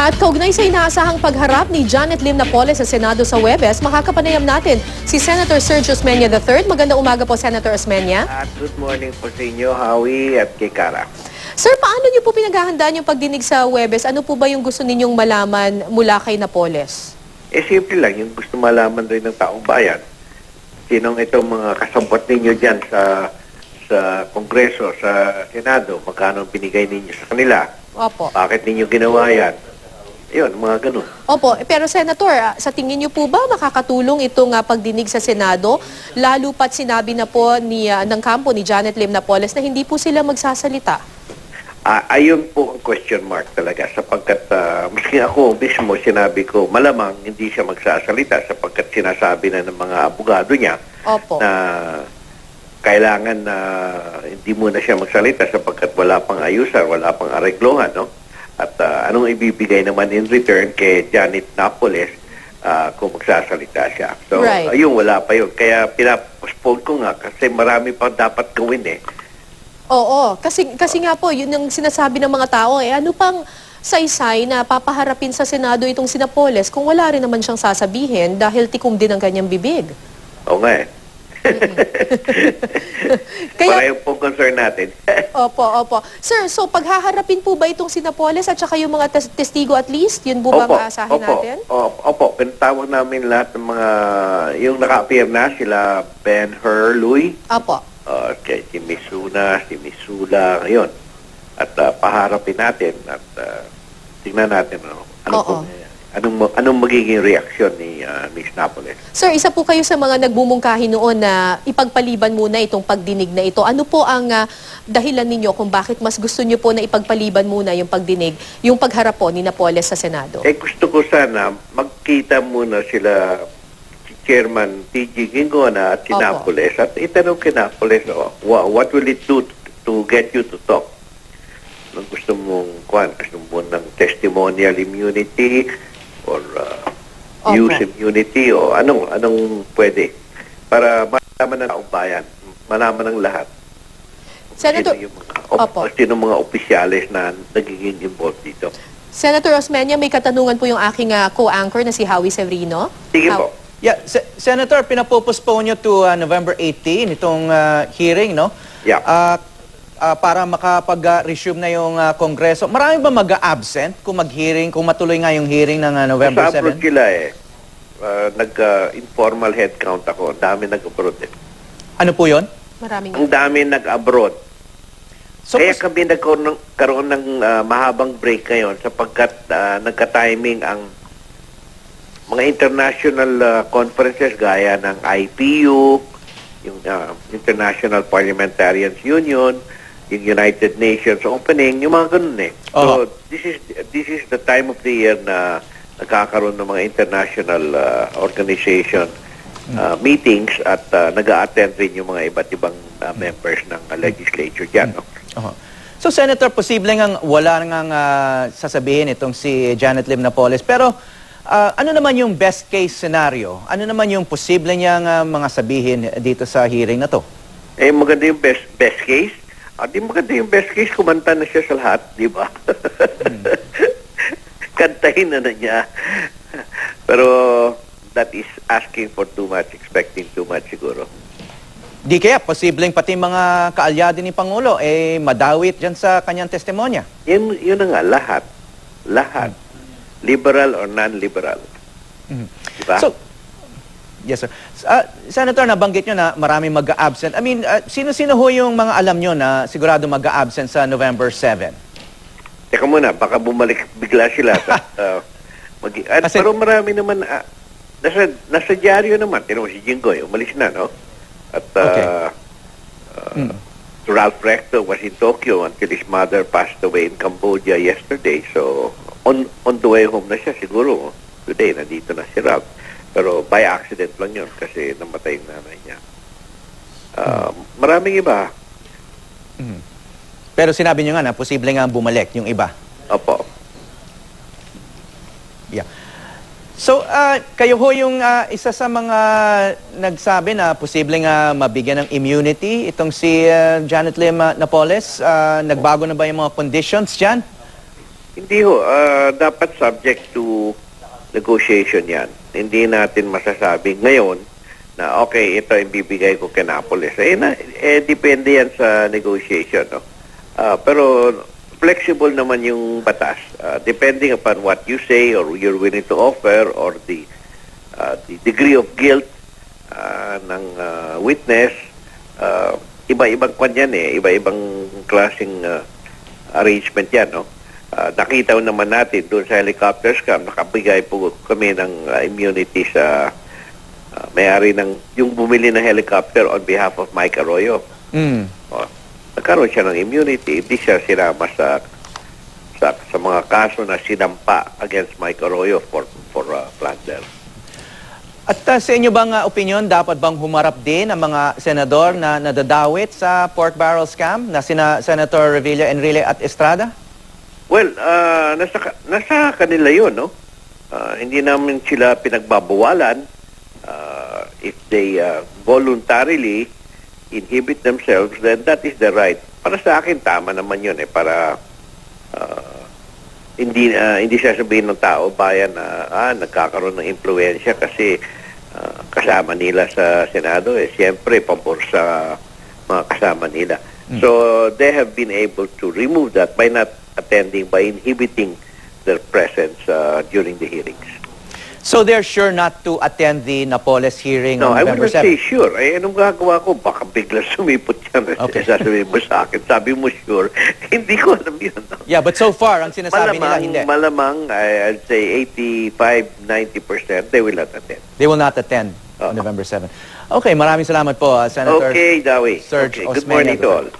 At kaugnay sa inaasahang pagharap ni Janet Lim Napoles sa Senado sa Huwebes, makakapanayam natin si Senator Sergio Osmeña III. Magandang umaga po, Senator Osmeña. At good morning po sa inyo, Howie at kay Cara. Sir, paano niyo po pinaghahandaan yung pagdinig sa Huwebes? Ano po ba yung gusto ninyong malaman mula kay Napoles? Simple lang, yung gusto malaman rin ng taong bayan. Sinong itong mga kasabot ninyo dyan sa Kongreso, sa Senado, magkano binigay ninyo sa kanila? Opo. Bakit ninyo ginawa yan? Yun, mga ganun. Opo, pero Senator, sa tingin niyo po ba makakatulong itong pagdinig sa Senado? Lalo pat sinabi na po ng kampo ni Janet Lim Napoles na hindi po sila magsasalita. Ayun po ang question mark talaga sapagkat maski ako mismo sinabi ko malamang hindi siya magsasalita sapagkat sinasabi na ng mga abogado niya Opo. na kailangan na hindi muna siya magsalita sapagkat wala pang ayusan, wala pang areglohan, no? At anong ibibigay naman in return kay Janet Napoles kung magsasalita siya. So, Right. ayun, wala pa yun. Kaya pinapospone ko nga kasi marami pang dapat gawin eh. Oo, kasi nga po, yun ang sinasabi ng mga tao. Ano pang saysay na papaharapin sa Senado itong si Napoles kung wala rin naman siyang sasabihin dahil tikom din ang kanyang bibig? Oo nga eh. Kaya, Pareho po concern natin. opo. Sir, so paghaharapin po ba itong si Napoles at saka yung mga testigo at least? Yun po ba ang aasahin natin? Opo, pinatawag namin lahat ng mga, yung naka-appear na, sila Ben Hurley, Opo. kay si Misuna, si Misula, ngayon. At paharapin natin at tingnan natin anong magiging reaksyon ni Ms. Napoles. Sir, isa po kayo sa mga nagbumungkahi noon na ipagpaliban muna itong pagdinig na ito. Ano po ang dahilan ninyo kung bakit mas gusto nyo po na ipagpaliban muna yung pagdinig, yung pagharap po ni Napoles sa Senado? Gusto ko sana magkita muna sila si Chairman T.G. Gingona at si Opo. Napoles at itanong kay Napoles, what will it do to get you to talk? Nung gusto mo ng testimonial immunity or Opo. use immunity o anong pwede para malaman ng taong bayan, malaman ng lahat. Senator, Opo. Sino mga opisyalis na nagiging involved dito. Senator Osmeña, may katanungan po yung aking co-anchor na si Howie Severino. Sige po. Yeah, Senator, pinapopostpone nyo to November 18 itong hearing, no? Yeah. Para makapag-resume na yung Kongreso. Marami ba mag-absent kung mag-hearing, kung matuloy nga yung hearing ng November Sa abroad 7? sila nag-informal head count ako. Ang dami nag-abroad eh. Ano po yun? Maraming Ang dami nag-abroad. So, Kaya kami nagkaroon ng mahabang break ngayon sapagkat nagka-timing ang mga international conferences gaya ng IPU, yung International Parliamentarians Union, yung United Nations opening, yung mga ganun eh. So, this is the time of the year na nagkakaroon ng mga international organization meetings at nag-a-attend rin yung mga iba't ibang members ng legislature dyan. No? So, Senator, posible ngang wala ngang sasabihin itong si Janet Lim Napoles. Pero, ano naman yung best case scenario? Ano naman yung posible niyang mga sabihin dito sa hearing na to? Maganda yung best case. Di maganda yung best case, kumanta na siya sa lahat, di ba? Kantahin na niya. Pero that is asking for too much, expecting too much siguro. Di kaya, posibleng pati mga kaalyado ni Pangulo, madawit dyan sa kanyang testimonya. Yun na nga, lahat. Lahat. Liberal or non-liberal. Diba? So, yes, sir. Senator, nabanggit nyo na maraming mag-a-absent. I mean, sino-sino ho yung mga alam nyo na sigurado mag-a-absent sa November 7? Teka muna, baka bumalik bigla sila. Pero marami naman, nasa dyaryo naman. Tino si Jinggoy, umalis na, no? At Ralph Recto was in Tokyo until his mother passed away in Cambodia yesterday. So, on the way home na siya siguro. Today, nandito na si Ralph. Pero by accident lang yun kasi namatay yung nanay niya. Maraming iba. Pero sinabi nyo nga na posible nga bumalik yung iba. Opo. Yeah. So, kayo ho yung isa sa mga nagsabi na posible nga mabigyan ng immunity itong si Janet Lim Napoles. Nagbago na ba yung mga conditions dyan? Hindi ho, dapat subject to negotiation yan. Hindi natin masasabi ngayon na okay, ito yung bibigay ko kay Napoles. Depende yan sa negotiation. No? Pero flexible naman yung batas. Depending upon what you say or you're willing to offer or the degree of guilt ng witness, iba-ibang kwan yan iba-ibang klaseng arrangement yan, no? Nakita naman natin doon sa helicopter scam, nakabigay po kami ng immunity sa may-ari ng, yung bumili ng helicopter on behalf of Mike Arroyo. Nagkaroon siya ng immunity, hindi siya sinama sa mga kaso na sinampa against Mike Arroyo for plunder. At sa inyo bang opinion, dapat bang humarap din ang mga senador na nadadawit sa pork barrel scam na sina Senator Revilla, Enrile at Estrada? Well, nasa kanila yun, no? Hindi namin sila pinagbabawalan. If they voluntarily inhibit themselves, then that is the right. Para sa akin, tama naman yun para hindi siya sabihin ng tao, bayan na nagkakaroon ng impluensya kasi kasama nila sa Senado. Siyempre, pabor sa mga kasama nila. So, they have been able to remove that by not attending, by inhibiting their presence during the hearings. So they're sure not to attend the Napoles hearing No, on I would November not say 7? sure. Anong gagawa ko? Baka bigla sumipot yan. Okay. Sasabihin mo sa akin. Sabi mo sure. Hindi ko alam yun. No? Yeah, but so far, ang sinasabi nila hindi. Malamang, I'd say 85-90%, they will not attend. They will not attend on November 7. Okay, maraming salamat po, Senator Okay, Dawi. Serge Okay, good Osmeña. morning to all.